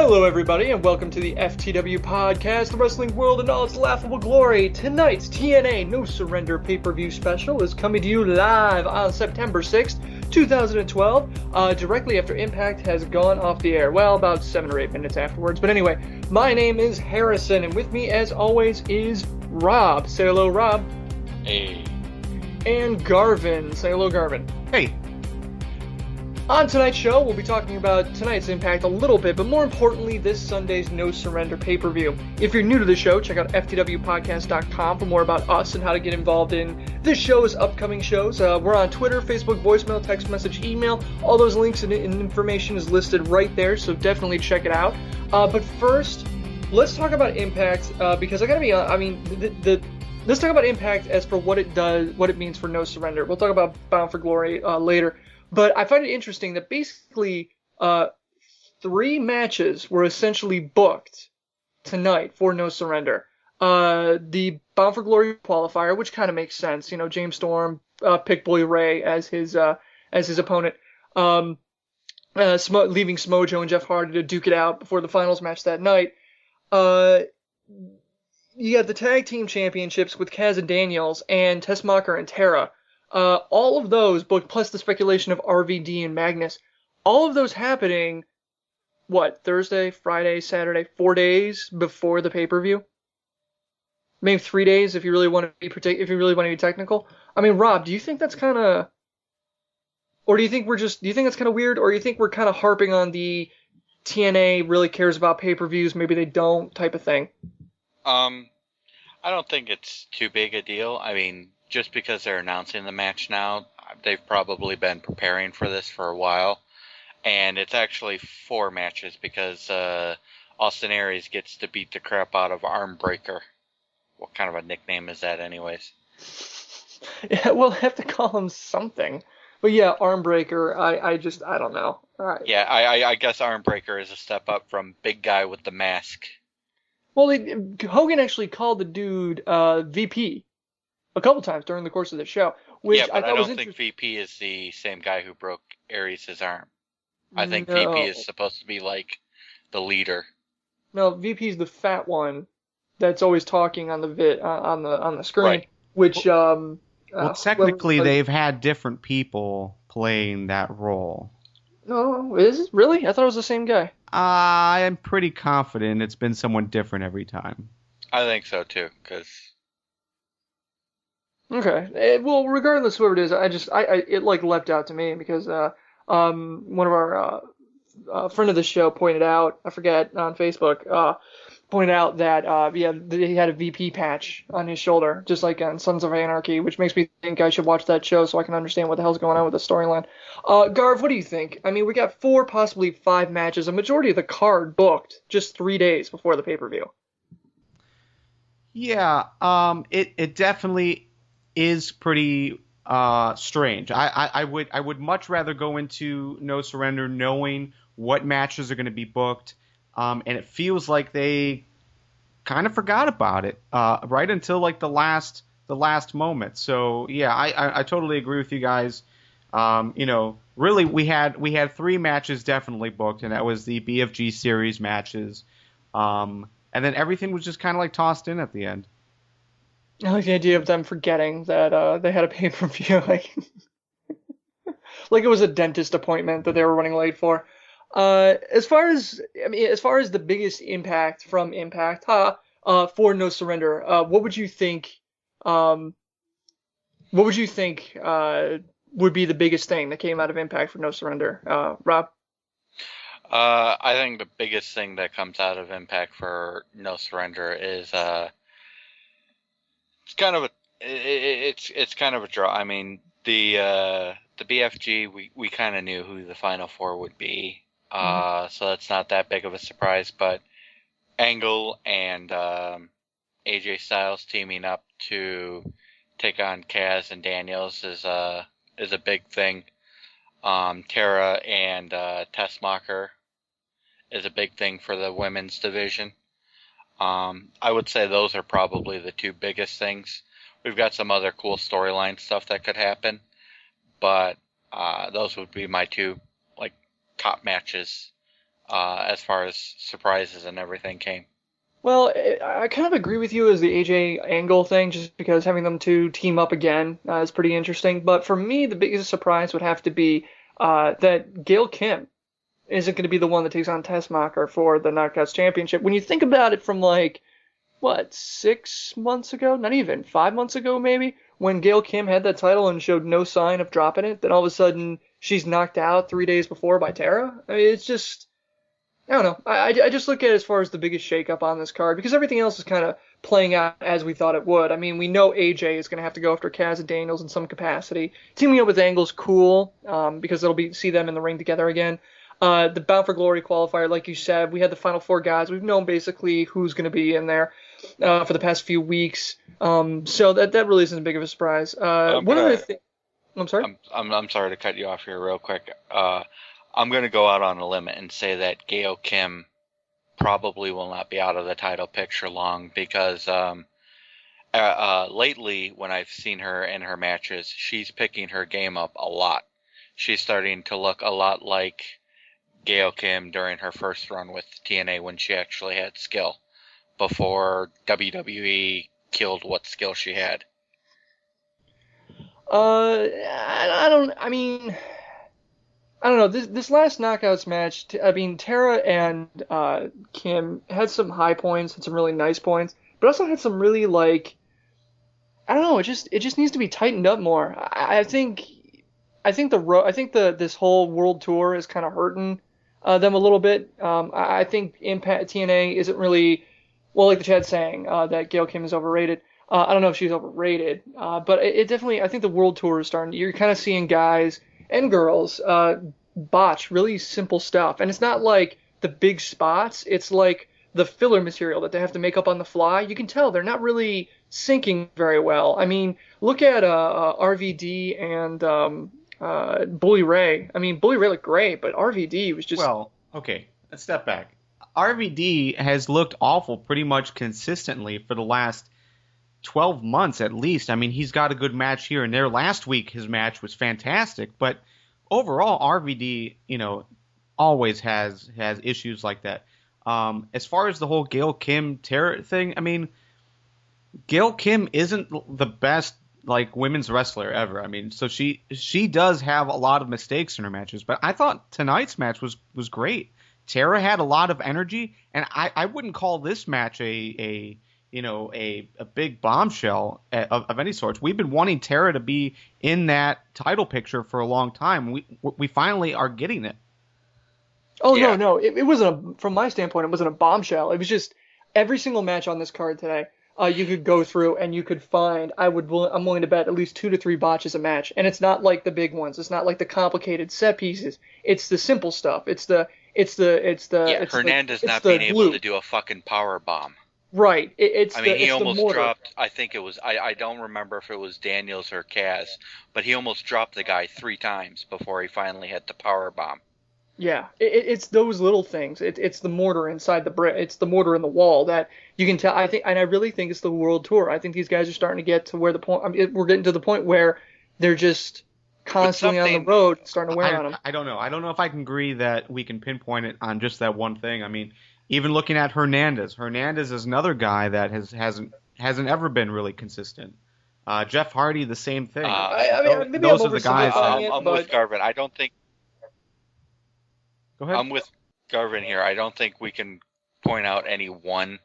Hello everybody and welcome to the FTW Podcast, the wrestling world in all its laughable glory. Tonight's TNA No Surrender pay-per-view special is coming to you live on September 6th, 2012, directly after Impact has gone off the air. Well, about 7 or 8 minutes afterwards. But anyway, my name is Harrison and with me as always is Rob. Say hello, Rob. Hey. And Garvin. Say hello, Garvin. Hey. On tonight's show, we'll be talking about tonight's Impact a little bit, but more importantly, this Sunday's No Surrender pay-per-view. If you're new to the show, check out ftwpodcast.com for more about us and how to get involved in this show's upcoming shows. We're on Twitter, Facebook, voicemail, text message, email. All those links and information is listed right there, so definitely check it out. But first, let's talk about Impact, because I gotta be honest, let's talk about Impact as for what it does, what it means for No Surrender. We'll talk about Bound for Glory later. But I find it interesting that basically 3 matches were essentially booked tonight for No Surrender. The Bound for Glory qualifier, which kind of makes sense. You know, James Storm picked Bully Ray as his opponent, leaving Smojo and Jeff Hardy to duke it out before the finals match that night. You got the tag team championships with Kaz and Daniels and Tessmacher and Tara. All of those booked, plus the speculation of RVD and Magnus, all of those happening, Thursday, Friday, Saturday, 4 days before the pay-per-view? Maybe 3 days if you really want to be technical. I mean, Rob, do you think that's kind of, or do you think that's kind of weird, or do you think we're kind of harping on the TNA really cares about pay-per-views, maybe they don't type of thing? I don't think it's too big a deal. I mean, just because they're announcing the match now, they've probably been preparing for this for a while. And it's actually 4 matches because Austin Aries gets to beat the crap out of Armbreaker. What kind of a nickname is that anyways? Yeah, we'll have to call him something. But yeah, Armbreaker, I don't know. All right. Yeah, I guess Armbreaker is a step up from Big Guy with the Mask. Well, Hogan actually called the dude VP. A couple times during the course of the show. Which Yeah, but I was don't think VP is the same guy who broke Aries' arm. I think No. VP is supposed to be like the leader. No, VP's the fat one that's always talking on the on the screen. Right. Which Well, technically, they've had different people playing that role. No, is it really? I thought it was the same guy. I am pretty confident it's been someone different every time. I think so too, because. Okay. Well, regardless of whoever it is, it like leapt out to me because one of our friend of the show pointed out, I forget, on Facebook, pointed out that he had a VP patch on his shoulder, just like on Sons of Anarchy, which makes me think I should watch that show so I can understand what the hell's going on with the storyline. Garv, what do you think? I mean, we got 4, possibly 5 matches, a majority of the card booked just 3 days before the pay-per-view. Yeah, it definitely is pretty strange. I would much rather go into No Surrender knowing what matches are going to be booked, and it feels like they kind of forgot about it right until like the last moment. So yeah, I totally agree with you guys. Really we had 3 matches definitely booked, and that was the BFG series matches, and then everything was just kind of like tossed in at the end. I like the idea of them forgetting that they had a pay-per-view, like it was a dentist appointment that they were running late for. As far as the biggest impact from Impact, for No Surrender, what would you think? Would be the biggest thing that came out of Impact for No Surrender, Rob? I think the biggest thing that comes out of Impact for No Surrender is it's kind of a draw. I mean, the BFG, we kind of knew who the Final 4 would be, so that's not that big of a surprise. But Angle and AJ Styles teaming up to take on Kaz and Daniels is a big thing. Tara and Tessmacher is a big thing for the women's division. I would say those are probably the 2 biggest things. We've got some other cool storyline stuff that could happen, but those would be my 2 top matches as far as surprises and everything came. Well, I kind of agree with you as the AJ Angle thing, just because having them two team up again is pretty interesting. But for me, the biggest surprise would have to be that Gail Kim isn't going to be the one that takes on Tessmacher for the Knockouts Championship. When you think about it from like, what, 6 months ago? Not even, 5 months ago maybe? When Gail Kim had that title and showed no sign of dropping it, then all of a sudden she's knocked out 3 days before by Tara. I mean, it's just, I don't know. I just look at it as far as the biggest shakeup on this card because everything else is kind of playing out as we thought it would. I mean, we know AJ is going to have to go after Kaz and Daniels in some capacity. Teaming up with Angle's cool because it'll be see them in the ring together again. The Bound for Glory qualifier, like you said, we had the final four guys. We've known basically who's going to be in there for the past few weeks. So that really isn't big of a surprise. One other thing. I'm sorry. I'm sorry to cut you off here real quick. I'm going to go out on a limb and say that Gail Kim probably will not be out of the title picture long because lately when I've seen her in her matches, she's picking her game up a lot. She's starting to look a lot like Gail Kim during her first run with TNA when she actually had skill before WWE killed what skill she had. I don't know. This last Knockouts match, I mean, Tara and Kim had some high points, had some really nice points, but also had some really like, I don't know. It just needs to be tightened up more. I think this whole world tour is kind of hurting them a little bit. I think Impact TNA isn't really, well, like the chat's saying that Gail Kim is overrated. I don't know if she's overrated, but it definitely, I think the world tour is starting. You're kind of seeing guys and girls botch really simple stuff, and it's not like the big spots. It's like the filler material that they have to make up on the fly. You can tell they're not really syncing very well. I mean, look at RVD and Bully Ray. I mean, Bully Ray looked great, but RVD was just... Well, okay, let's step back. RVD has looked awful pretty much consistently for the last 12 months at least. I mean, he's got a good match here and there. Last week, his match was fantastic, but overall, RVD, always has issues like that. As far as the whole Gail Kim Tara thing, I mean, Gail Kim isn't the best women's wrestler ever. I mean, so she does have a lot of mistakes in her matches, but I thought tonight's match was great. Tara had a lot of energy, and I wouldn't call this match a big bombshell of any sort. We've been wanting Tara to be in that title picture for a long time. We finally are getting it. Oh, yeah. No. It wasn't from my standpoint, it wasn't a bombshell. It was just every single match on this card today, you could go through and you could find, I'm willing to bet at least 2 to 3 botches a match. And it's not like the big ones. It's not like the complicated set pieces. It's the simple stuff. Hernandez not being able to do a fucking power bomb. Right. He almost dropped, I think it was, I don't remember if it was Daniels or Kaz, but he almost dropped the guy 3 times before he finally hit the power bomb. Yeah, it's those little things. It's the mortar inside the brick. It's the mortar in the wall that you can tell. I really think it's the world tour. I think these guys are starting to get to where we're getting to the point where they're just constantly on the road, starting to wear on them. I don't know. I don't know if I can agree that we can pinpoint it on just that one thing. I mean, even looking at Hernandez. Hernandez is another guy that hasn't ever been really consistent. Jeff Hardy, the same thing. Those are the guys. I'm with Garvin. I don't think. Go ahead. I'm with Garvin here. I don't think we can point out any one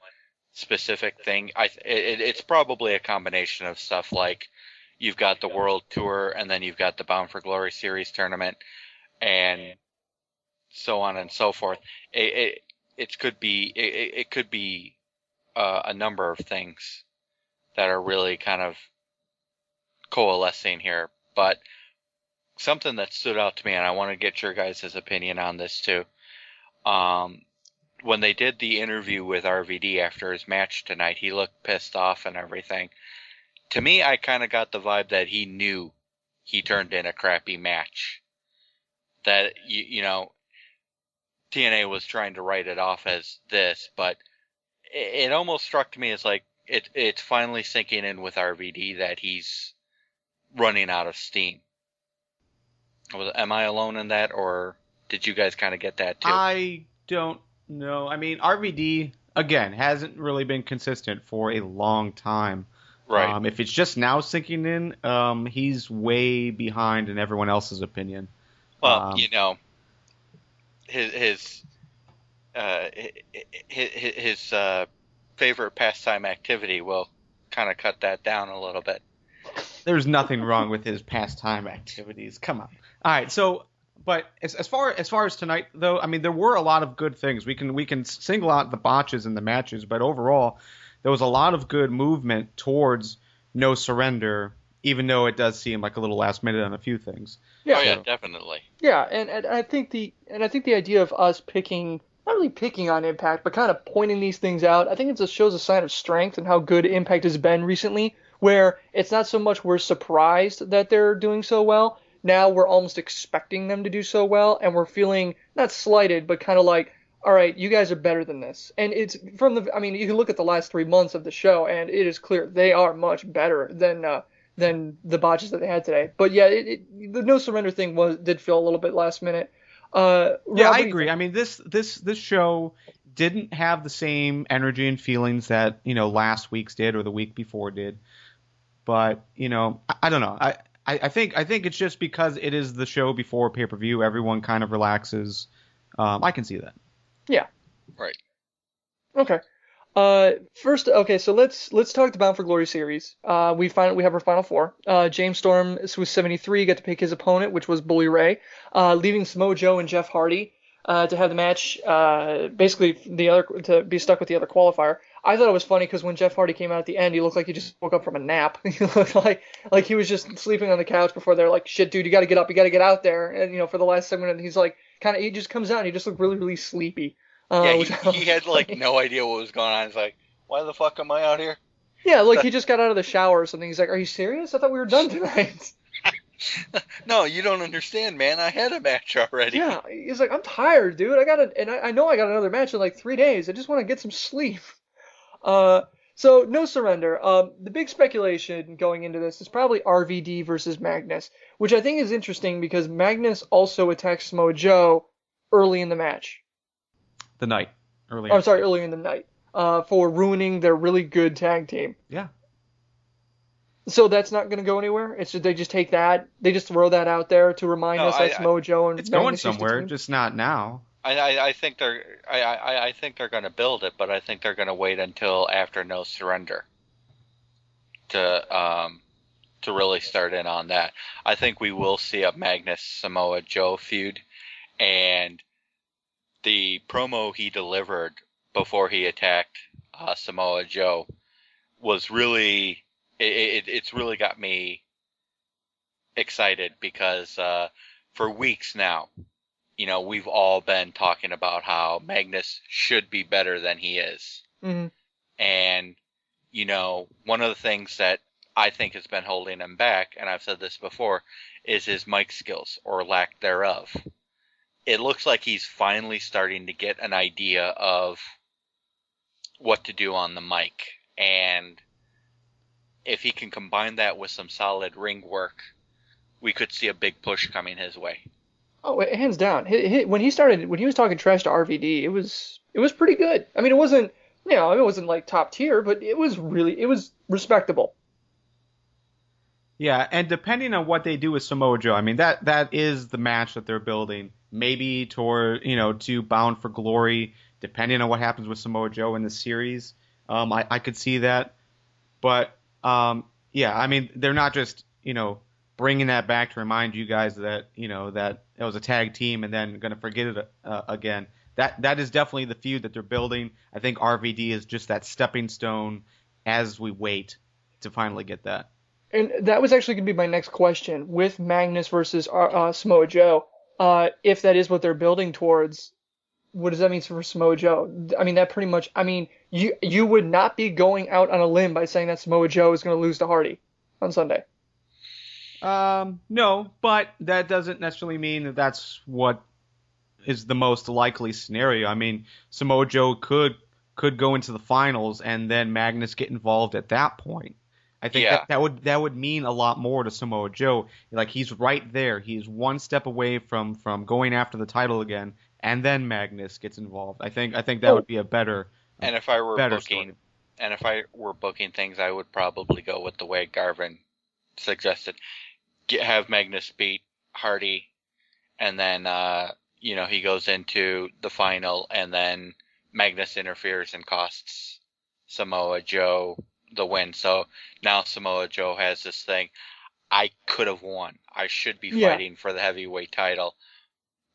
specific thing. It's probably a combination of stuff like you've got the World Tour and then you've got the Bound for Glory Series tournament and so on and so forth. It could be a number of things that are really kind of coalescing here, but something that stood out to me, and I want to get your guys' opinion on this too. When they did the interview with RVD after his match tonight, he looked pissed off and everything. To me, I kind of got the vibe that he knew he turned in a crappy match. That, TNA was trying to write it off as this, but it almost struck me as like it's finally sinking in with RVD that he's running out of steam. Am I alone in that, or did you guys kind of get that too? I don't know. I mean, RVD, again, hasn't really been consistent for a long time. Right. If it's just now sinking in, he's way behind in everyone else's opinion. Well, his favorite pastime activity will kind of cut that down a little bit. There's nothing wrong with his pastime activities. Come on. All right. So, but as far as tonight, though, I mean, there were a lot of good things. We can single out the botches in the matches, but overall, there was a lot of good movement towards No Surrender, even though it does seem like a little last minute on a few things. Yeah. Oh yeah, definitely. Yeah, and I think the idea of us not really picking on Impact, but kind of pointing these things out, I think it just shows a sign of strength and how good Impact has been recently, where it's not so much we're surprised that they're doing so well. Now we're almost expecting them to do so well, and we're feeling not slighted, but kind of like, all right, you guys are better than this. And it's I mean, you can look at the last 3 months of the show, and it is clear they are much better than the botches that they had today. But yeah, the No Surrender thing did feel a little bit last minute. Yeah, I agree. I mean, this show didn't have the same energy and feelings that last week's did or the week before did. But I don't know. I think it's just because it is the show before pay-per-view, everyone kind of relaxes. I can see that. Yeah. Right. Okay. First, okay, so let's talk the Bound for Glory series. We have our final four. James Storm was 73, got to pick his opponent, which was Bully Ray, leaving Samoa Joe and Jeff Hardy to have the match. Basically to be stuck with the other qualifier. I thought it was funny because when Jeff Hardy came out at the end, he looked like he just woke up from a nap. He looked like he was just sleeping on the couch before they're like, "Shit, dude, you got to get up, you got to get out there." And for the last segment, he's like, he just comes out and he just looked really, really sleepy. Yeah, he had no idea what was going on. He's like, "Why the fuck am I out here?" Yeah, like he just got out of the shower or something. He's like, "Are you serious? I thought we were done tonight." No, you don't understand, man. I had a match already. Yeah, he's like, "I'm tired, dude. I know I got another match in like 3 days. I just want to get some sleep." So No Surrender. The big speculation going into this is probably RVD versus Magnus, which I think is interesting because Magnus also attacked Samoa Joe early in the match. Earlier in the night. For ruining their really good tag team. Yeah. So that's not going to go anywhere? They just take that, they just throw that out there to remind us that Samoa Joe and it's Magnus going somewhere, just not now. I think they're going to build it, but I think they're going to wait until after No Surrender to really start in on that. I think we will see a Magnus Samoa Joe feud, and the promo he delivered before he attacked Samoa Joe was really it's really got me excited because for weeks now, we've all been talking about how Magnus should be better than he is. Mm-hmm. And, one of the things that I think has been holding him back, and I've said this before, is his mic skills or lack thereof. It looks like he's finally starting to get an idea of what to do on the mic. And if he can combine that with some solid ring work, we could see a big push coming his way. Oh, hands down. When he was talking trash to RVD, it was pretty good. I mean, it wasn't like top tier, but it was respectable. Yeah, and depending on what they do with Samoa Joe, I mean that is the match that they're building. Maybe to Bound for Glory, depending on what happens with Samoa Joe in the series. I could see that, but yeah, I mean they're not just bringing that back to remind you guys that that it was a tag team and then going to forget it again. That is definitely the feud that they're building. I think RVD is just that stepping stone as we wait to finally get that. And that was actually going to be my next question with Magnus versus Samoa Joe. If that is what they're building towards, what does that mean for Samoa Joe? I mean, that pretty much. I mean, you would not be going out on a limb by saying that Samoa Joe is going to lose to Hardy on Sunday. No, but that doesn't necessarily mean that that's what is the most likely scenario. I mean, Samoa Joe could go into the finals and then Magnus get involved at that point. I think that would mean a lot more to Samoa Joe. Like, he's right there. He's one step away from going after the title again, and then Magnus gets involved. I think that would be a better And if I were story. booking things, I would probably go with the way Garvin suggested. Have Magnus beat Hardy, and then he goes into the final, and then Magnus interferes and costs Samoa Joe the win. So now Samoa Joe has this thing. I could have won. I should be fighting for the heavyweight title,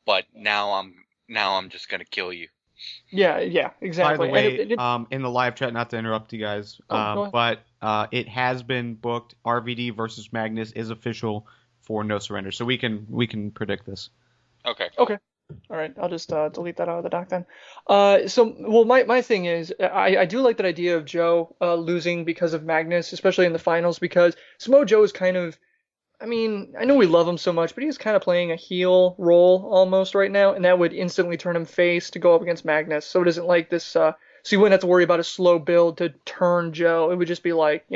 but now I'm just gonna kill you. Yeah, exactly. By the way, in the live chat, not to interrupt you guys, but it has been booked. RVD versus Magnus is official for No Surrender, so we can predict this. Okay. All right, I'll just delete that out of the doc then. My thing is, I do like that idea of Joe losing because of Magnus, especially in the finals, because Samoa Joe is kind of, I mean, I know we love him so much, but he's kind of playing a heel role almost right now, and that would instantly turn him face to go up against Magnus. So it isn't like this, so you wouldn't have to worry about a slow build to turn Joe. It would just be like,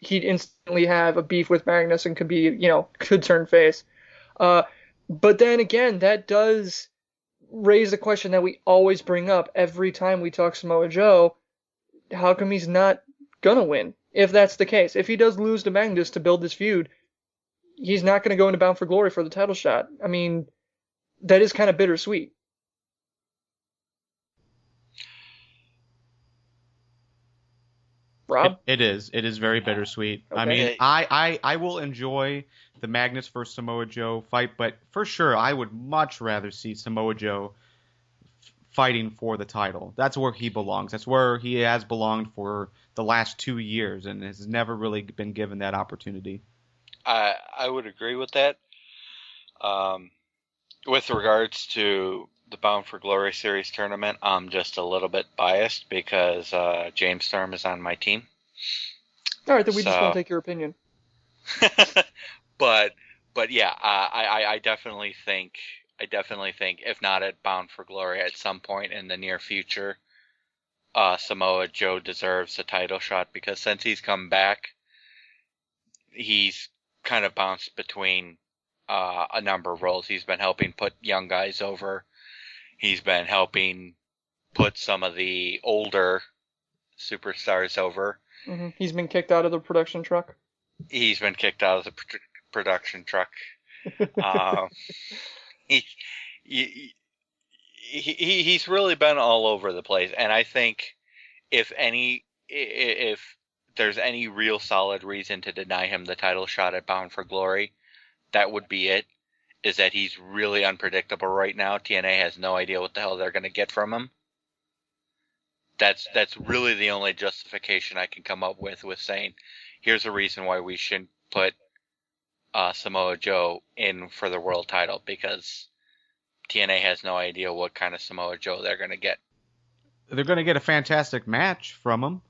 he'd instantly have a beef with Magnus and could turn face. But then again, that does raise the question that we always bring up every time we talk Samoa Joe. How come he's not gonna win? If that's the case, if he does lose to Magnus to build this feud, he's not going to go into Bound for Glory for the title shot. I mean, that is kind of bittersweet. Rob? It is. It is very bittersweet. Okay. I mean, I will enjoy the Magnus versus Samoa Joe fight, but for sure, I would much rather see Samoa Joe fighting for the title. That's where he belongs. That's where he has belonged for the last 2 years and has never really been given that opportunity. I would agree with that. With regards to the Bound for Glory Series tournament, I'm just a little bit biased because James Storm is on my team. All right, then we just won't take your opinion. but yeah, I definitely think if not at Bound for Glory, at some point in the near future, Samoa Joe deserves a title shot because since he's come back, he's kind of bounced between a number of roles. He's been helping put young guys over. He's been helping put some of the older superstars over. Mm-hmm. He's been kicked out of the production truck. He's been kicked out of the production truck. He's really been all over the place. And I think if there's any real solid reason to deny him the title shot at Bound for Glory, that would be it, is that he's really unpredictable right now. TNA has no idea what the hell they're going to get from him. That's really the only justification I can come up with saying, here's a reason why we shouldn't put Samoa Joe in for the world title, because TNA has no idea what kind of Samoa Joe they're going to get. They're going to get a fantastic match from him.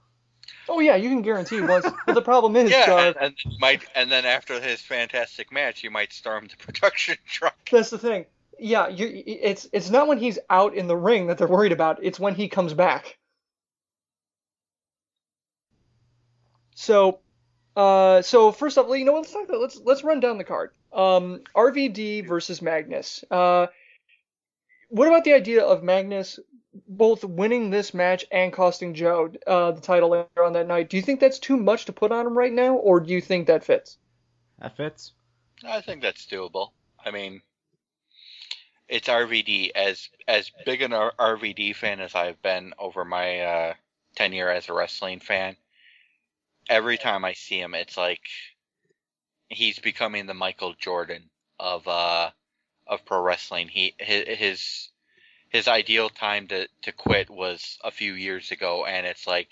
Oh yeah, you can guarantee once. But the problem is, and then after his fantastic match, you might storm the production truck. That's the thing. Yeah, it's not when he's out in the ring that they're worried about. It's when he comes back. So first up, let's talk. Let's run down the card. RVD versus Magnus. What about the idea of Magnus both winning this match and costing Joe the title later on that night? Do you think that's too much to put on him right now, or do you think that fits? That fits. I think that's doable. I mean, it's RVD. As big an RVD fan as I've been over my tenure as a wrestling fan, every time I see him, it's like he's becoming the Michael Jordan of pro wrestling. His ideal time to quit was a few years ago, and it's like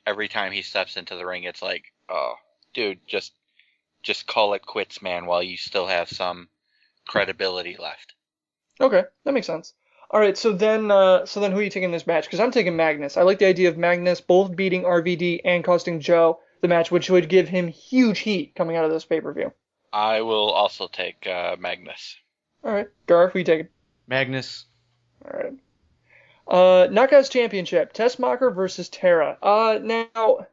every time he steps into the ring, it's like, oh, dude, just call it quits, man, while you still have some credibility left. Okay, that makes sense. All right, so then who are you taking in this match? Because I'm taking Magnus. I like the idea of Magnus both beating RVD and costing Joe the match, which would give him huge heat coming out of this pay-per-view. I will also take Magnus. All right, Garth, who you taking? Magnus. All right. Knockouts Championship, Tessmacher versus Tara. Now,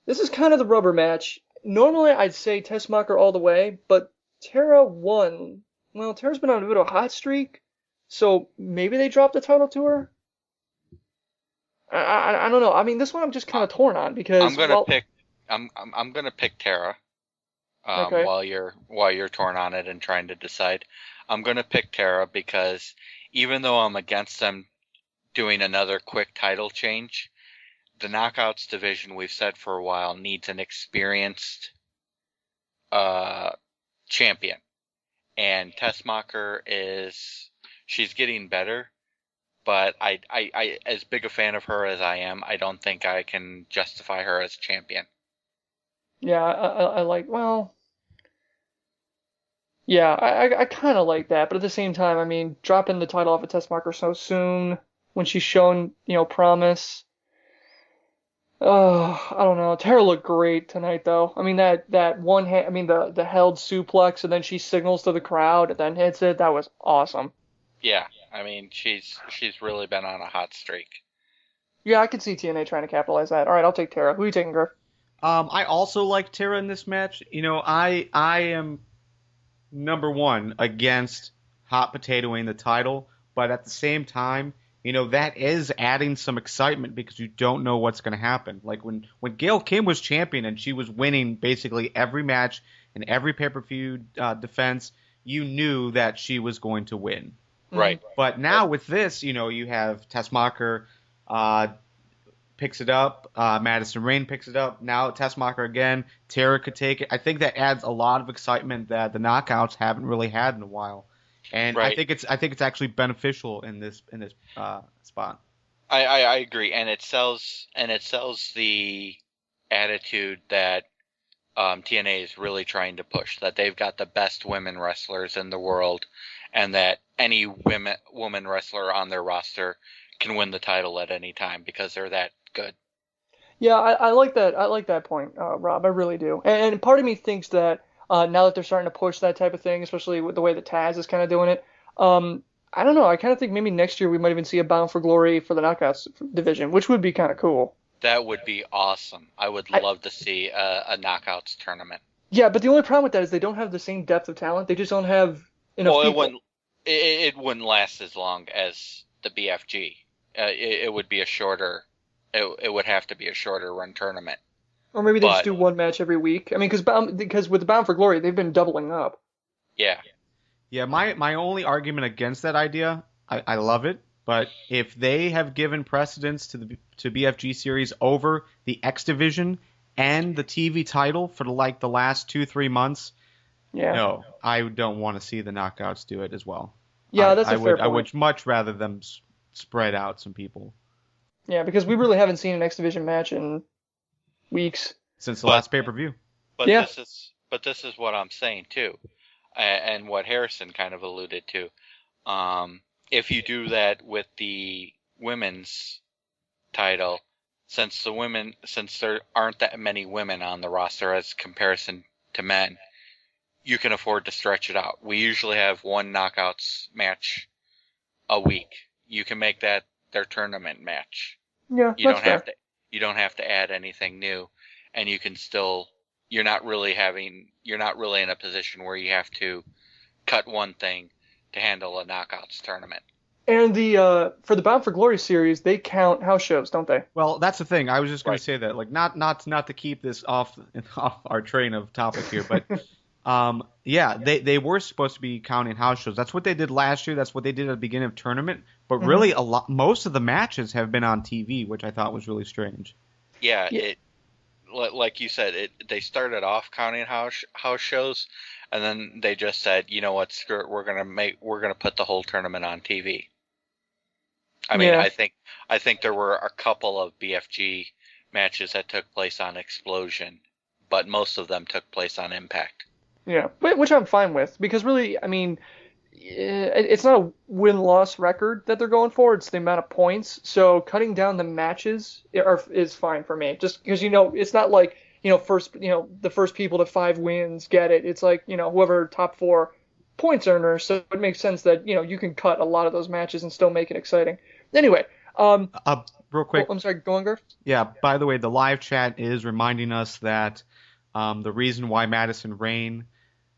this is kind of the rubber match. Normally, I'd say Tessmacher all the way, but Tara won. Well, Tara's been on a bit of a hot streak, So maybe they dropped the title to her. I don't know. I mean, this one I'm just kind of torn on because, I'm gonna well, pick. I'm gonna pick Tara. okay. While you're torn on it and trying to decide, I'm gonna pick Tara because even though I'm against them doing another quick title change, the Knockouts division, we've said for a while, needs an experienced champion. And Tessmacher she's getting better, but I as big a fan of her as I am, I don't think I can justify her as champion. Yeah, I like, well, yeah, I kind of like that, but at the same time, I mean, dropping the title off a test marker so soon when she's shown, promise. Oh, I don't know. Tara looked great tonight, though. I mean, that one hand, I mean, the held suplex, and then she signals to the crowd and then hits it. That was awesome. Yeah, I mean she's really been on a hot streak. Yeah, I could see TNA trying to capitalize that. All right, I'll take Tara. Who are you taking, Griff? I also like Tara in this match. I am number one against hot potatoing the title, but at the same time, that is adding some excitement because you don't know what's going to happen. Like when Gail Kim was champion and she was winning basically every match and every pay-per-view defense, you knew that she was going to win. Right. But now with this, you have Tessmacher picks it up, Madison Rayne picks it up. Now Tessmacher again, Tara could take it. I think that adds a lot of excitement that the Knockouts haven't really had in a while. And right. I think it's actually beneficial in this spot. I agree, and it sells the attitude that TNA is really trying to push, that they've got the best women wrestlers in the world, and that any woman wrestler on their roster can win the title at any time because they're that good. Yeah, I like that. I like that point, Rob. I really do. And part of me thinks that now that they're starting to push that type of thing, especially with the way that Taz is kind of doing it, I don't know. I kind of think maybe next year we might even see a Bound for Glory for the Knockouts division, which would be kind of cool. That would be awesome. I would love to see a Knockouts tournament. Yeah, but the only problem with that is they don't have the same depth of talent. They just don't have enough people. It wouldn't last as long as the BFG. It would be a shorter. It would have to be a shorter run tournament. Or maybe they just do one match every week. I mean, because with the Bound for Glory, they've been doubling up. Yeah. Yeah, my only argument against that idea, I love it, but if they have given precedence to BFG series over the X Division and the TV title for the last 2-3 months, no, I don't want to see the Knockouts do it as well. Yeah, that's a fair point. I would much rather them spread out some people. Yeah, because we really haven't seen an X Division match in weeks. Since the last pay-per-view. But this is what I'm saying too, and what Harrison kind of alluded to. If you do that with the women's title, since there aren't that many women on the roster as comparison to men, you can afford to stretch it out. We usually have one Knockouts match a week. You can make that their tournament match. Yeah, you don't have to add anything new, and you can still you're not really in a position where you have to cut one thing to handle a Knockouts tournament. And for the Bound for Glory series, they count house shows, don't they? Well, that's the thing. I was just going to say that, like, not to keep this off our train of topic here, but yeah, they were supposed to be counting house shows. That's what they did last year. That's what they did at the beginning of tournament. But really, most of the matches have been on TV, which I thought was really strange. Yeah. Like you said, they started off counting house shows, and then they just said, you know what, screw it, we're gonna put the whole tournament on TV. I mean, I think there were a couple of BFG matches that took place on Explosion, but most of them took place on Impact. Yeah, which I'm fine with, because really, I mean, it's not a win-loss record that they're going for. It's the amount of points. So cutting down the matches is fine for me. Just because, it's not like, the first people to 5 wins get it. It's like, whoever top 4 points earner. So it makes sense that, you can cut a lot of those matches and still make it exciting. Anyway. Real quick. I'm sorry, go on, Garv. Yeah, by the way, the live chat is reminding us that the reason why Madison Rayne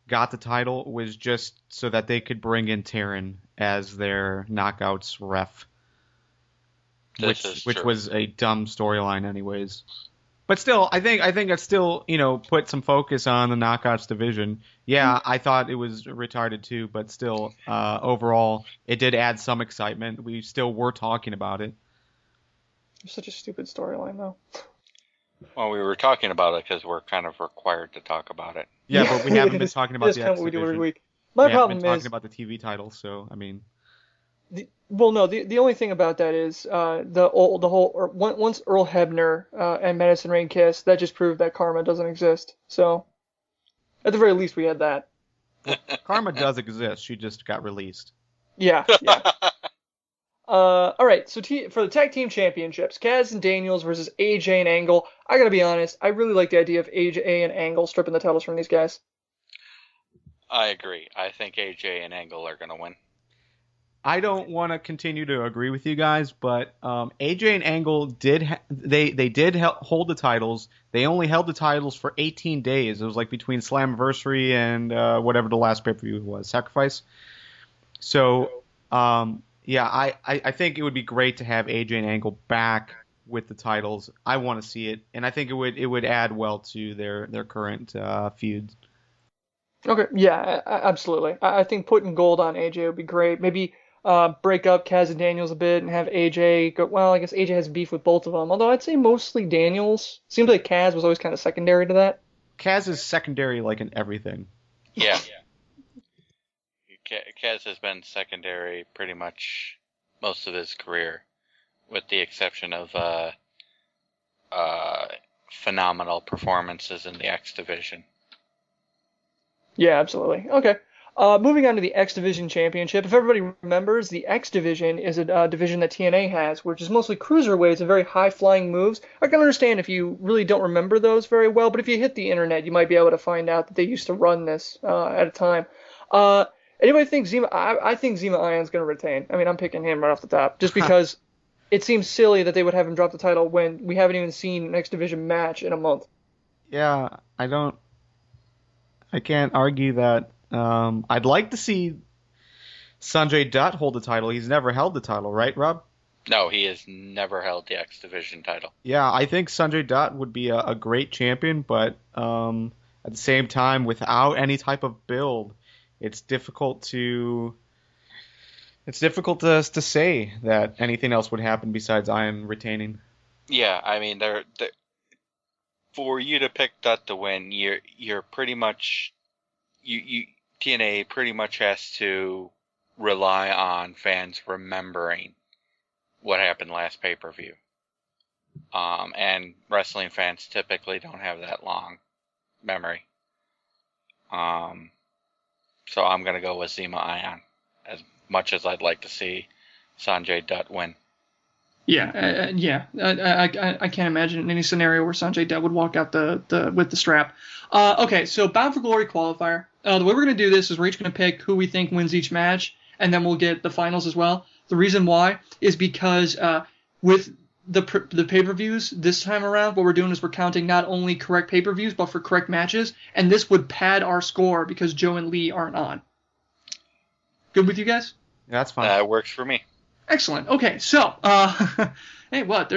got the title was just so that they could bring in Taryn as their Knockouts ref, which true. was a dumb storyline anyways. But still, I think it still, put some focus on the Knockouts division. Yeah, I thought it was retarded too, but still, overall, it did add some excitement. We still were talking about it. It's such a stupid storyline, though. Well, we were talking about it because we're kind of required to talk about it. Yeah, but we haven't been talking about that's the kind X of what we do every division. week. My We haven't problem been talking is, about the TV title, so I mean, the only thing about that is once Earl Hebner and Madison Rain kissed, that just proved that karma doesn't exist. So, at the very least, we had that. karma does exist. She just got released. Yeah. All right, so for the tag team championships, Kaz and Daniels versus AJ and Angle. I gotta be honest, I really like the idea of AJ and Angle stripping the titles from these guys. I agree. I think AJ and Angle are going to win. I don't want to continue to agree with you guys, but AJ and Angle did hold the titles. They only held the titles for 18 days. It was like between Slammiversary and whatever the last pay-per-view was, Sacrifice. So, yeah, I think it would be great to have AJ and Angle back with the titles. I want to see it, and I think it would add well to their current feuds. Okay, yeah, absolutely. I think putting gold on AJ would be great. Maybe break up Kaz and Daniels a bit and have AJ go. Well, I guess AJ has beef with both of them. Although I'd say mostly Daniels. Seems like Kaz was always kind of secondary to that. Kaz is secondary, like in everything. Yeah. Kaz has been secondary pretty much most of his career, with the exception of phenomenal performances in the X division. Yeah, absolutely. Okay. Moving on to the X Division Championship. If everybody remembers, the X Division is a division that TNA has, which is mostly cruiserweights and very high-flying moves. I can understand if you really don't remember those very well, but if you hit the internet, you might be able to find out that they used to run this at a time. Anybody think Zema? I think Zema Ion's going to retain. I mean, I'm picking him right off the top, just because it seems silly that they would have him drop the title when we haven't even seen an X Division match in a month. Yeah, I can't argue that. I'd like to see Sanjay Dutt hold the title. He's never held the title, right, Rob? No, he has never held the X Division title. Yeah, I think Sanjay Dutt would be a great champion, but at the same time, without any type of build, it's difficult to say that anything else would happen besides Ion retaining. Yeah, I mean, for you to pick Dutt to win, you're pretty much TNA pretty much has to rely on fans remembering what happened last pay-per-view. And wrestling fans typically don't have that long memory. So I'm gonna go with Zema Ion, as much as I'd like to see Sanjay Dutt win. Yeah, I can't imagine any scenario where Sanjay Dutt would walk out with the strap. Okay, so Bound for Glory qualifier. The way we're going to do this is we're each going to pick who we think wins each match, and then we'll get the finals as well. The reason why is because with the pay-per-views this time around, what we're doing is we're counting not only correct pay-per-views, but for correct matches, and this would pad our score because Joe and Lee aren't on. Good with you guys? Yeah, that's fine. That works for me. Excellent. Okay, so hey, what?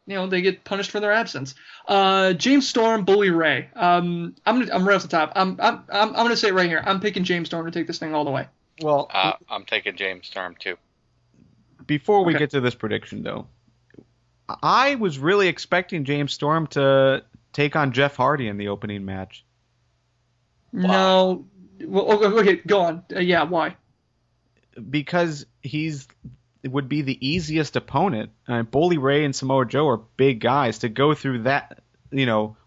They get punished for their absence. James Storm, Bully Ray. I'm right off the top. I'm gonna say it right here. I'm picking James Storm to take this thing all the way. Well, I'm taking James Storm too. Before we get to this prediction, though, I was really expecting James Storm to take on Jeff Hardy in the opening match. No. Well, okay, go on. Yeah, why? Because it would be the easiest opponent. Bully Ray and Samoa Joe are big guys. To go through that,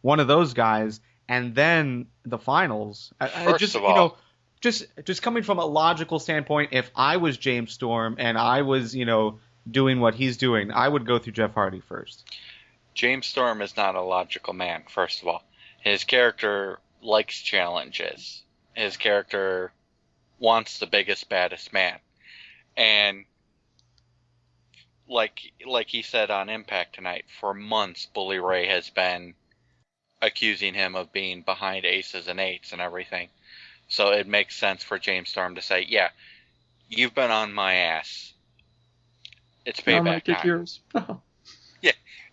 one of those guys, and then the finals. First of all, just coming from a logical standpoint, if I was James Storm and I was, doing what he's doing, I would go through Jeff Hardy first. James Storm is not a logical man, first of all. His character likes challenges. His character wants the biggest, baddest man. And like he said on Impact tonight, for months Bully Ray has been accusing him of being behind aces and eights and everything. So it makes sense for James Storm to say, yeah, you've been on my ass. It's Now I'm gonna payback kick time. yours.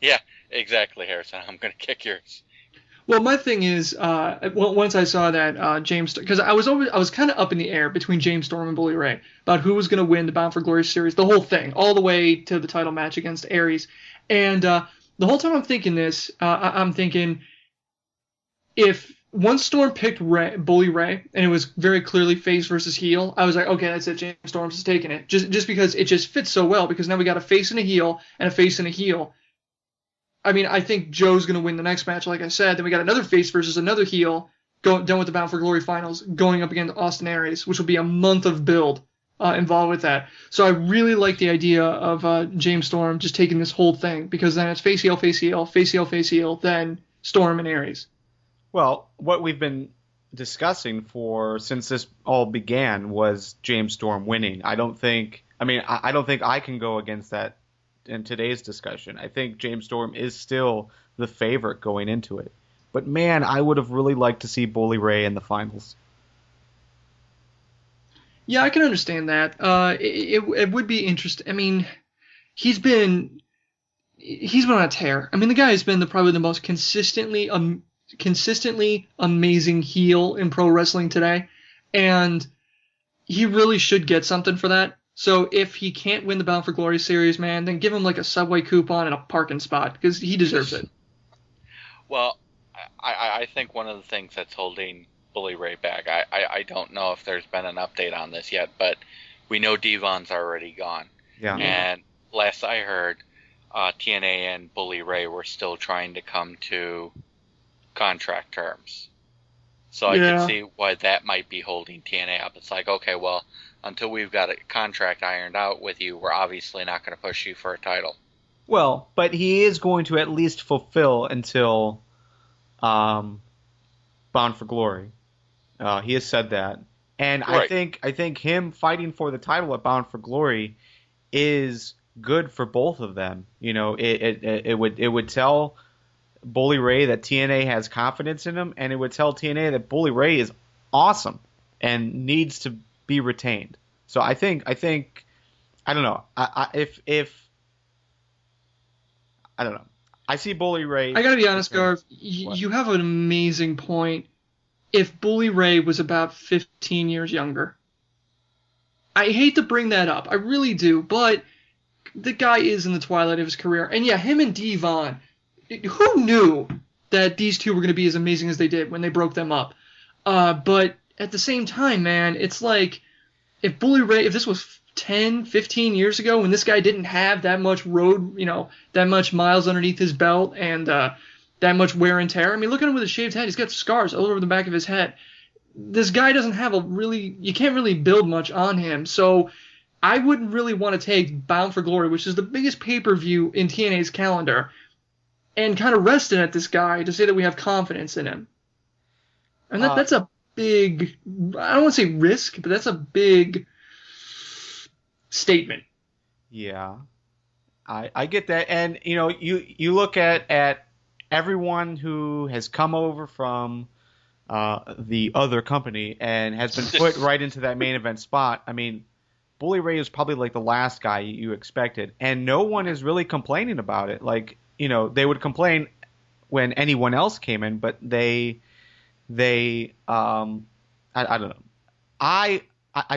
Yeah, exactly, Harrison. I'm gonna kick yours. Well, my thing is, once I saw that James, because I was kind of up in the air between James Storm and Bully Ray about who was going to win the Bound for Glory series, the whole thing, all the way to the title match against Aries, and the whole time I'm thinking this, I'm thinking if once Storm picked Bully Ray, and it was very clearly face versus heel, I was like, okay, that's it, James Storm's is taking it, just because it just fits so well, because now we got a face and a heel and a face and a heel. I mean, I think Joe's going to win the next match, like I said. Then we got another face versus another heel, done with the Bound for Glory finals, going up against Austin Aries, which will be a month of build involved with that. So I really like the idea of James Storm just taking this whole thing, because then it's face heel, face heel, face heel, face heel, then Storm and Aries. Well, what we've been discussing since this all began was James Storm winning. I don't think I can go against that in today's discussion. I think James Storm is still the favorite going into it. But man, I would have really liked to see Bully Ray in the finals. Yeah, I can understand that. It would be interesting. I mean, he's been on a tear. I mean, the guy has been probably the most consistently amazing heel in pro wrestling today, and he really should get something for that. So if he can't win the Bound for Glory series, man, then give him like a subway coupon and a parking spot, because he deserves it. Well, I think one of the things that's holding Bully Ray back, I don't know if there's been an update on this yet, but we know Devon's already gone. Yeah. And last I heard, TNA and Bully Ray were still trying to come to contract terms. So I can see why that might be holding TNA up. It's like, okay, well, until we've got a contract ironed out with you, we're obviously not going to push you for a title. Well, but he is going to at least fulfill until Bound for Glory. He has said that. And right. I think him fighting for the title at Bound for Glory is good for both of them. You know, it would tell Bully Ray that TNA has confidence in him, and it would tell TNA that Bully Ray is awesome and needs to be retained. So I think I don't know. If I don't know. I see Bully Ray. I gotta be honest, Garv. You have an amazing point. If Bully Ray was about 15 years younger, I hate to bring that up. I really do, but the guy is in the twilight of his career, and yeah, him and Devon. Who knew that these two were going to be as amazing as they did when they broke them up? But at the same time, man, it's like if this was 10, 15 years ago when this guy didn't have that much road, that much miles underneath his belt and that much wear and tear. I mean, look at him with a shaved head. He's got scars all over the back of his head. This guy doesn't have you can't really build much on him. So I wouldn't really want to take Bound for Glory, which is the biggest pay-per-view in TNA's calendar, and kind of resting at this guy to say that we have confidence in him. And that's a big, I don't want to say risk, but that's a big statement. Yeah, I get that. And, you look at everyone who has come over from the other company and has been put right into that main event spot. I mean, Bully Ray is probably like the last guy you expected, and no one is really complaining about it. Like, they would complain when anyone else came in, but I don't know. I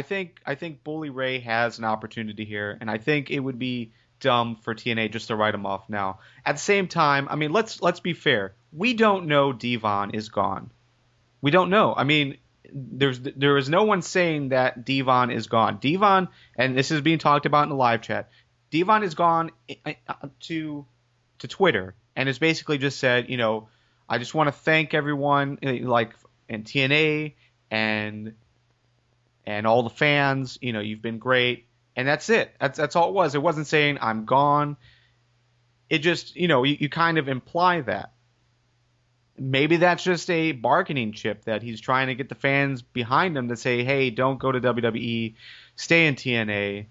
think Bully Ray has an opportunity here, and I think it would be dumb for TNA just to write him off now. At the same time, I mean, let's be fair. We don't know Devon is gone. We don't know. I mean, there is no one saying that Devon is gone. Devon, and this is being talked about in the live chat, Devon is gone to Twitter, and it's basically just said, I just want to thank everyone, like, and TNA and all the fans, you've been great, and that's it. That's all it was. It wasn't saying I'm gone. It just, you kind of imply that. Maybe that's just a bargaining chip that he's trying to get the fans behind him to say, hey, don't go to WWE, stay in TNA.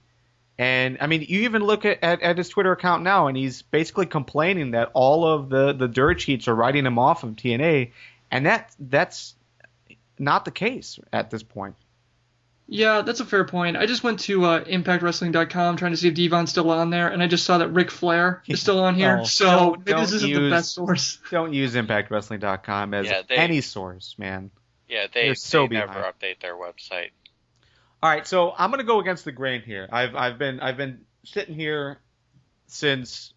And, I mean, you even look at his Twitter account now, and he's basically complaining that all of the dirt sheets are writing him off of TNA, and that's not the case at this point. Yeah, that's a fair point. I just went to ImpactWrestling.com trying to see if Devon's still on there, and I just saw that Ric Flair is still on here. Oh, so maybe this isn't the best source. Don't use ImpactWrestling.com as any source, man. Yeah, they never update their website. All right, so I'm gonna go against the grain here. I've been sitting here since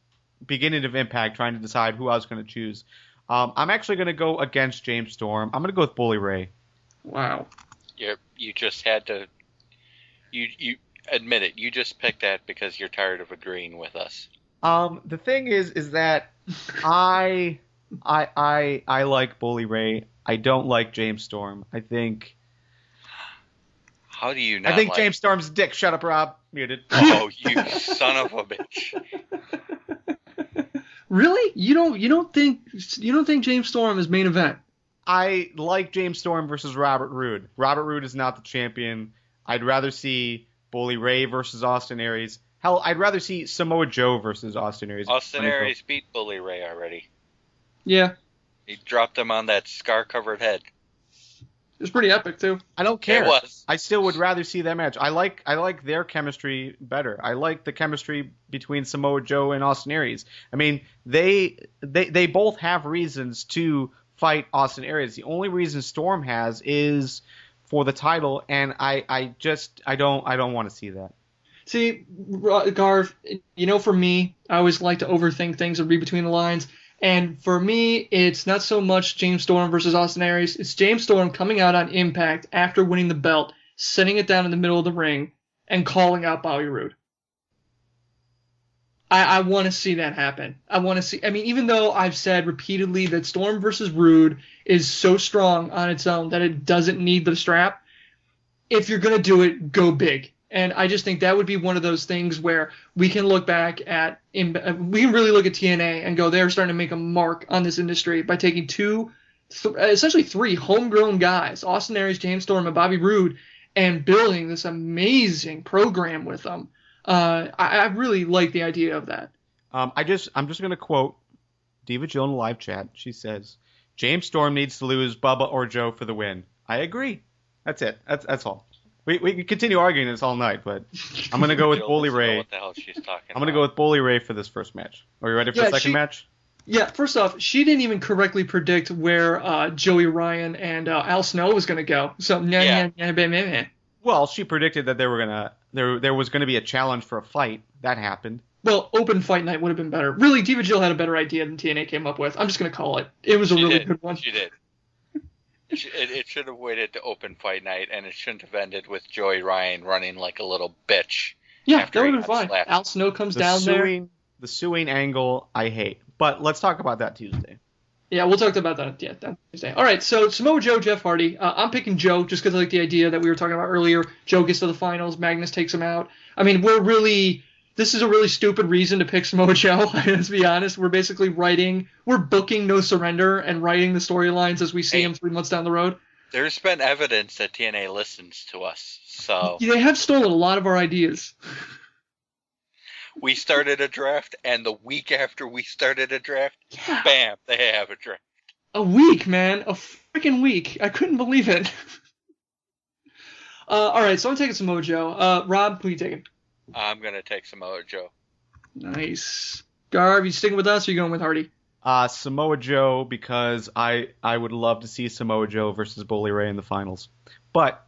beginning of Impact trying to decide who I was gonna choose. I'm actually gonna go against James Storm. I'm gonna go with Bully Ray. Wow. You just had to. You admit it. You just picked that because you're tired of agreeing with us. The thing is that I like Bully Ray. I don't like James Storm. I think. How do you not? I think James Storm's dick. Shut up, Rob. Muted. Oh, you son of a bitch. Really? You don't think James Storm is main event? I like James Storm versus Robert Roode. Robert Roode is not the champion. I'd rather see Bully Ray versus Austin Aries. Hell, I'd rather see Samoa Joe versus Austin Aries. Austin Aries beat Bully Ray already. Yeah. He dropped him on that scar-covered head. It was pretty epic too. I don't care. It was. I still would rather see that match. I like their chemistry better. I like the chemistry between Samoa Joe and Austin Aries. I mean, they both have reasons to fight Austin Aries. The only reason Storm has is for the title, and I don't want to see that. See, Garv, for me, I always like to overthink things and read between the lines. And for me, it's not so much James Storm versus Austin Aries. It's James Storm coming out on Impact after winning the belt, setting it down in the middle of the ring, and calling out Bobby Roode. I want to see that happen. Even though I've said repeatedly that Storm versus Roode is so strong on its own that it doesn't need the strap, if you're going to do it, go big. And I just think that would be one of those things where we can look back at, we can really look at TNA and go, they're starting to make a mark on this industry by taking essentially three homegrown guys, Austin Aries, James Storm, and Bobby Roode, and building this amazing program with them. I really like the idea of that. I'm just going to quote Diva Jill in the live chat. She says, James Storm needs to lose Bubba or Joe for the win. I agree. That's it. That's all. We can continue arguing this all night, but I'm going to go with Bully Ray. What the hell she's talking I'm going to go with Bully Ray for this first match. Are you ready for the second match? Yeah, first off, she didn't even correctly predict where Joey Ryan and Al Snow was going to go. So, Well, she predicted that there was going to be a challenge for a fight. That happened. Well, open fight night would have been better. Really, Diva Jill had a better idea than TNA came up with. I'm just going to call it. It was a really good one. She did. It should have waited to open fight night, and it shouldn't have ended with Joey Ryan running like a little bitch. Yeah, that would have been fine. Slapped. Al Snow comes down there. The suing angle, I hate. But let's talk about that Tuesday. Yeah, we'll talk about that. Yeah, that Tuesday. All right, so Samoa Joe, Jeff Hardy. I'm picking Joe just because I like the idea that we were talking about earlier. Joe gets to the finals, Magnus takes him out. I mean, this is a really stupid reason to pick Samoa Joe. Let's be honest. We're basically booking No Surrender and writing the storylines as we see them 3 months down the road. There's been evidence that TNA listens to us, so they have stolen a lot of our ideas. We started a draft, and the week after we started a draft, bam, they have a draft. A week, man. A freaking week. I couldn't believe it. All right, so I'm taking Samoa Joe. Rob, who are you taking? I'm going to take Samoa Joe. Nice. Garv, you sticking with us or are you going with Hardy? Samoa Joe, because I would love to see Samoa Joe versus Bully Ray in the finals. But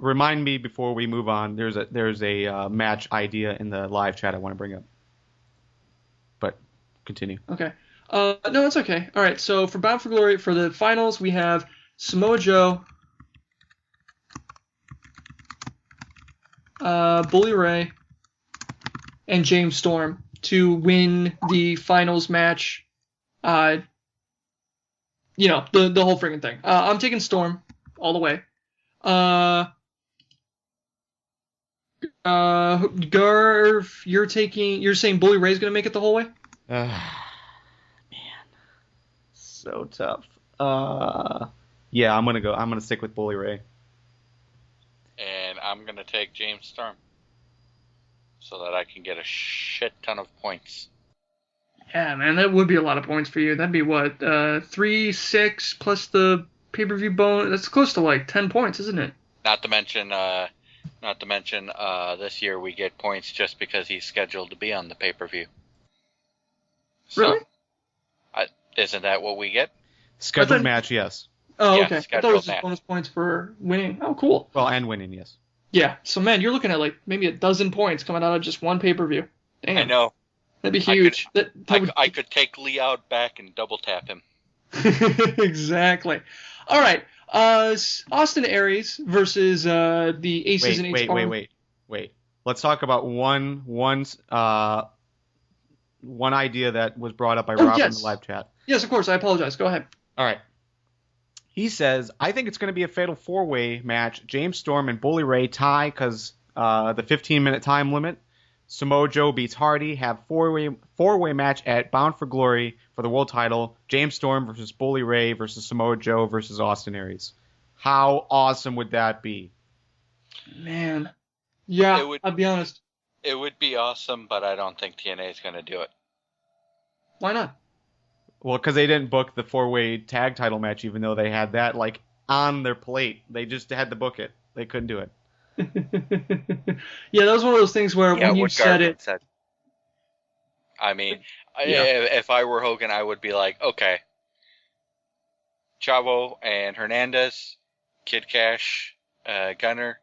remind me before we move on, there's a match idea in the live chat I want to bring up. But continue. Okay. No, that's okay. All right, so for Bound for Glory, for the finals, we have Samoa Joe, Bully Ray, and James Storm to win the finals match. The whole freaking thing. I'm taking Storm all the way. Garv, you're saying Bully Ray's gonna make it the whole way? Man, so tough. Yeah, I'm gonna stick with Bully Ray. And I'm going to take James Storm so that I can get a shit ton of points. Yeah, man, that would be a lot of points for you. That'd be what? 3, 6 plus the pay-per-view bonus? That's close to like 10 points, isn't it? Not to mention, this year we get points just because he's scheduled to be on the pay-per-view. So, Really? Isn't that what we get? Scheduled match, yes. Oh, Yeah, okay. I thought it scheduled was just match. bonus points for winning. Oh, cool. Well, and winning, yes. Yeah. So, man, you're looking at like maybe a dozen points coming out of just one pay-per-view. Damn. I know. That'd be huge. I could take Lee out back and double tap him. Exactly. All right. Austin Aries versus the Aces and Eights. Wait. Let's talk about one idea that was brought up by Rob in the live chat. Yes, of course. I apologize. Go ahead. All right. He says, I think it's going to be a fatal four-way match. James Storm and Bully Ray tie because the 15-minute time limit. Samoa Joe beats Hardy. Have four-way match at Bound for Glory for the world title. James Storm versus Bully Ray versus Samoa Joe versus Austin Aries. How awesome would that be? Man. Yeah, I'll be honest. It would be awesome, but I don't think TNA is going to do it. Why not? Well, because they didn't book the four-way tag title match, even though they had that like on their plate. They just had to book it. They couldn't do it. Yeah, that was one of those things where when you said Garvin it. said. I mean, if I were Hogan, I would be like, okay, Chavo and Hernandez, Kid Cash, Gunner,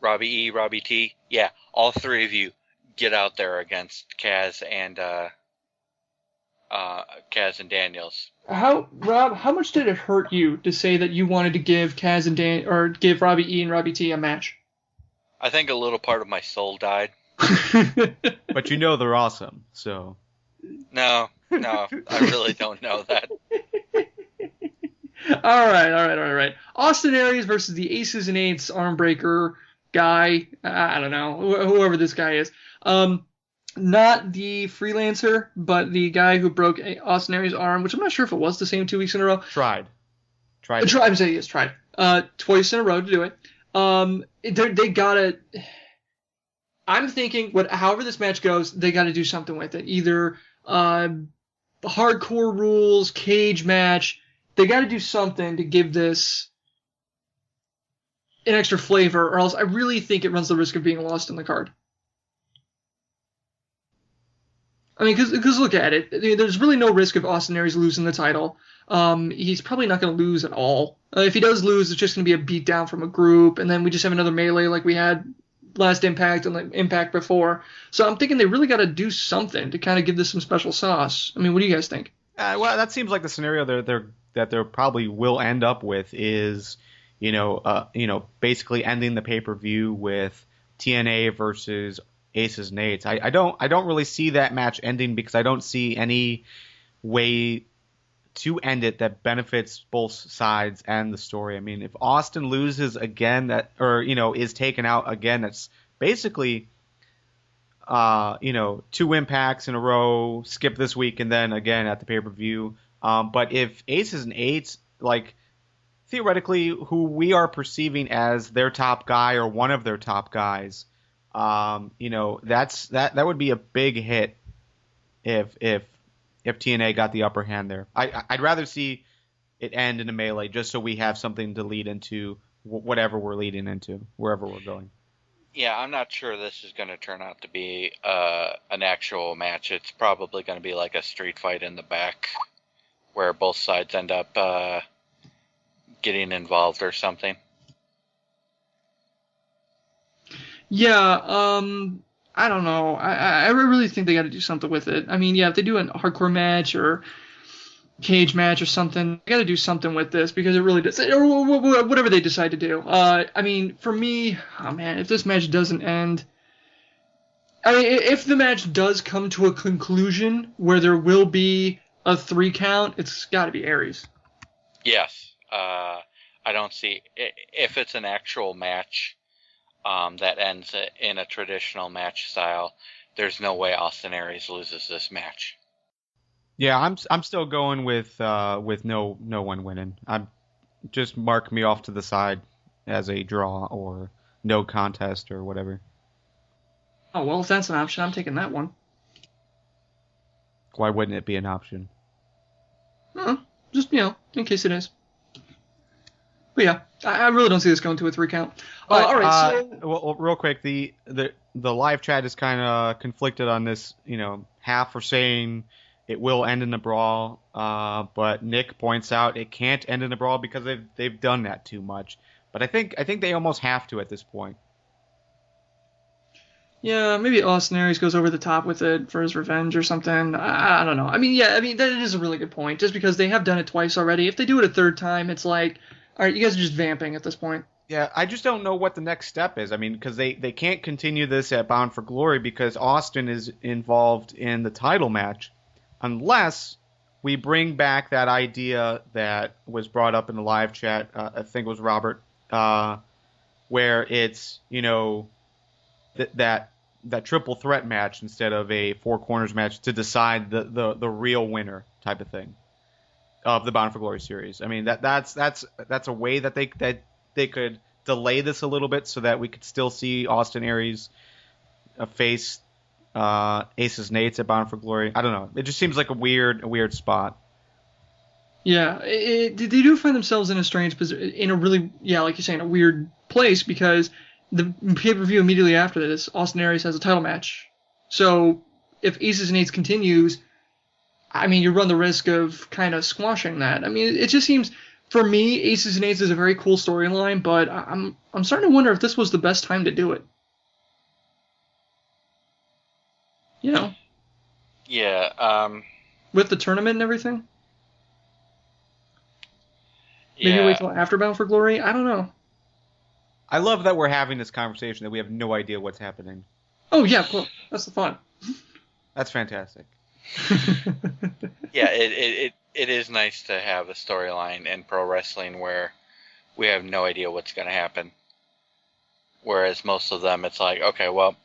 Robbie E, Robbie T. Yeah, all three of you get out there against Kaz and Daniels. Rob, how much did it hurt you to say that you wanted to give Kaz and or give Robbie E and Robbie T a match? I think a little part of my soul died. But you know they're awesome, so. No, I really don't know that. All right. Austin Aries versus the Aces and Eights Armbreaker guy. I don't know, whoever this guy is. Not the freelancer, but the guy who broke Austin Aries' arm, which I'm not sure if it was the same 2 weeks in a row. Tried. I'm saying yes, tried. Twice in a row to do it. They gotta. I'm thinking, however this match goes, they got to do something with it. Either hardcore rules, cage match. They got to do something to give this an extra flavor, or else I really think it runs the risk of being lost in the card. I mean, because look at it. There's really no risk of Austin Aries losing the title. He's probably not going to lose at all. If he does lose, it's just going to be a beatdown from a group, and then we just have another melee like we had last Impact and the Impact before. So I'm thinking they really got to do something to kind of give this some special sauce. I mean, what do you guys think? Well, that seems like the scenario that they probably will end up with is, basically ending the pay-per-view with TNA versus Aces and Eights. I don't really see that match ending because I don't see any way to end it that benefits both sides and the story. I mean, if Austin loses again, is taken out again, that's basically, 2 impacts in a row, skip this week, and then again at the pay-per-view. But if Aces and Eights, like, theoretically, who we are perceiving as their top guy or one of their top guys, that would be a big hit if TNA got the upper hand there. I'd rather see it end in a melee just so we have something to lead into whatever we're leading into, wherever we're going. Yeah, I'm not sure this is going to turn out to be an actual match. It's probably going to be like a street fight in the back where both sides end up getting involved or something. Yeah, I don't know. I really think they got to do something with it. I mean, yeah, if they do a hardcore match or cage match or something, they got to do something with this because it really does. Or whatever they decide to do. I mean, for me, oh man, if this match doesn't end, I mean, if the match does come to a conclusion where there will be a 3 count, it's got to be Aries. Yes, I don't see if it's an actual match. That ends in a traditional match style. There's no way Austin Aries loses this match. Yeah, I'm still going with no one winning. I'm just mark me off to the side as a draw or no contest or whatever. Oh well, if that's an option, I'm taking that one. Why wouldn't it be an option? Just in case it is. But yeah, I really don't see this going to a 3 count. All right, so well, real quick, the live chat is kind of conflicted on this. Half are saying it will end in a brawl, but Nick points out it can't end in a brawl because they've done that too much. But I think they almost have to at this point. Yeah, maybe Austin Aries goes over the top with it for his revenge or something. I don't know. I mean, that is a really good point. Just because they have done it twice already, if they do it a third time, it's like, all right, you guys are just vamping at this point. Yeah, I just don't know what the next step is. I mean, because they can't continue this at Bound for Glory because Austin is involved in the title match, unless we bring back that idea that was brought up in the live chat. I think it was Robert, where it's that triple threat match instead of a four corners match to decide the real winner type of thing of the Bound for Glory series. I mean that's a way that they could delay this a little bit so that we could still see Austin Aries face Aces Nates at Bound for Glory. I don't know. It just seems like a weird spot. Yeah, they do find themselves in a strange position, in a really, like you're saying, a weird place because the pay-per-view immediately after this, Austin Aries has a title match. So if Aces and Eights continues, I mean, you run the risk of kind of squashing that. I mean, it just seems, for me, Aces and Eights is a very cool storyline, but I'm starting to wonder if this was the best time to do it. Yeah. With the tournament and everything? Yeah. Maybe wait till after Bound for Glory? I don't know. I love that we're having this conversation that we have no idea what's happening. Oh, yeah, cool. That's the fun. That's fantastic. Yeah, it is nice to have a storyline in pro wrestling where we have no idea what's going to happen. Whereas most of them, it's like, okay, well,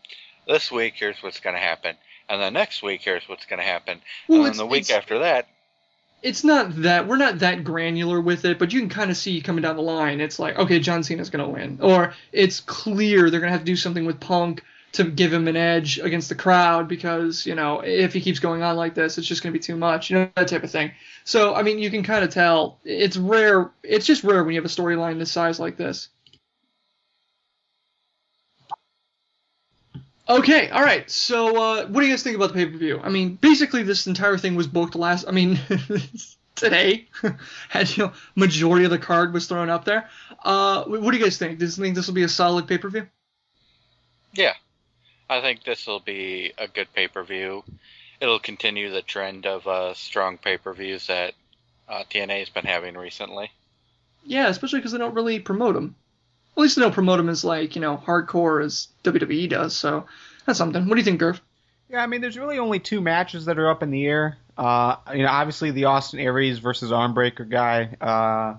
this week, here's what's going to happen. And then next week, here's what's going to happen. And then the week after that... It's not that, we're not that granular with it, but you can kind of see coming down the line, it's like, okay, John Cena's going to win. Or it's clear they're going to have to do something with Punk to give him an edge against the crowd because, if he keeps going on like this, it's just going to be too much, that type of thing. So, I mean, you can kind of tell. It's rare. It's just rare when you have a storyline this size like this. Okay, all right. So, what do you guys think about the pay-per-view? I mean, basically, this entire thing was booked today. Had majority of the card was thrown up there. What do you guys think? Do you think this will be a solid pay-per-view? Yeah, I think this will be a good pay-per-view. It'll continue the trend of strong pay-per-views that TNA has been having recently. Yeah, especially because they don't really promote them. At least they don't promote them as hardcore as WWE does. So that's something. What do you think, Garv? Yeah, I mean, there's really only two matches that are up in the air. Obviously the Austin Aries versus Armbreaker guy.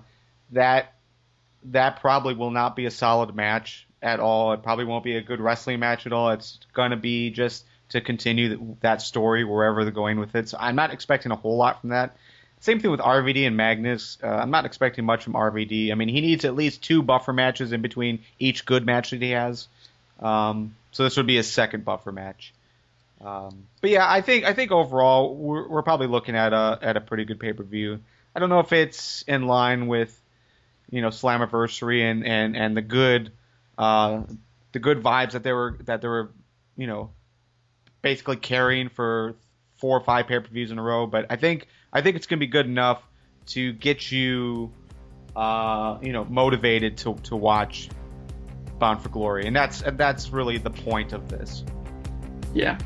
That probably will not be a solid match at all. It probably won't be a good wrestling match at all. It's gonna be just to continue that story wherever they're going with it. So I'm not expecting a whole lot from that. Same thing with RVD and Magnus. I'm not expecting much from RVD. I mean, he needs at least 2 buffer matches in between each good match that he has. So this would be his second buffer match. But yeah, I think overall we're probably looking at a pretty good pay-per-view. I don't know if it's in line with Slammiversary and the good vibes that they were basically carrying for 4 or 5 pay-per-views in a row. But I think it's going to be good enough to get you, motivated to watch Bound for Glory, and that's really the point of this. Yeah.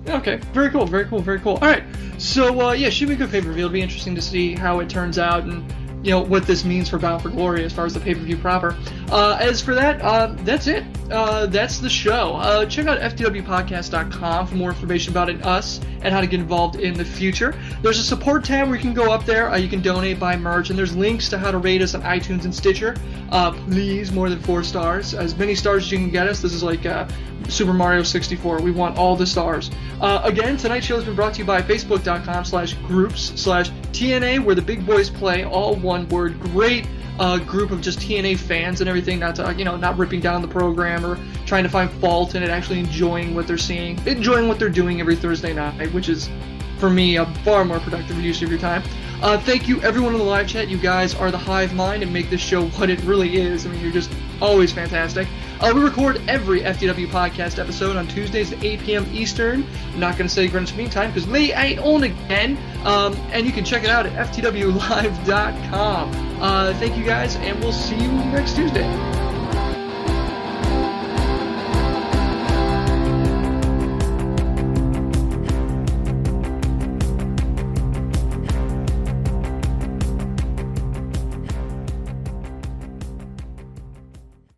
Okay. Very cool. Very cool. Very cool. All right. So should be a good pay-per-view. It'll be interesting to see how it turns out and what this means for Bound for Glory as far as the pay-per-view proper. As for that, that's it. That's the show. Check out ftwpodcast.com for more information about us and how to get involved in the future. There's a support tab where you can go up there. You can donate, buy merch, and there's links to how to rate us on iTunes and Stitcher. Please, more than 4 stars. As many stars as you can get us. This is like Super Mario 64. We want all the stars. Again, tonight's show has been brought to you by facebook.com/groups/TNA, where the big boys play, all one word. Great group of just TNA fans and everything, not ripping down the program or trying to find fault in it, actually enjoying what they're seeing, enjoying what they're doing every Thursday night, which is, for me, a far more productive use of your time. Thank you, everyone in the live chat. You guys are the hive mind and make this show what it really is. I mean, you're just always fantastic. We record every FTW podcast episode on Tuesdays at 8 p.m. Eastern. I'm not going to say Greenwich Mean Time because me ain't on again. And you can check it out at ftwlive.com. Thank you guys, and we'll see you next Tuesday.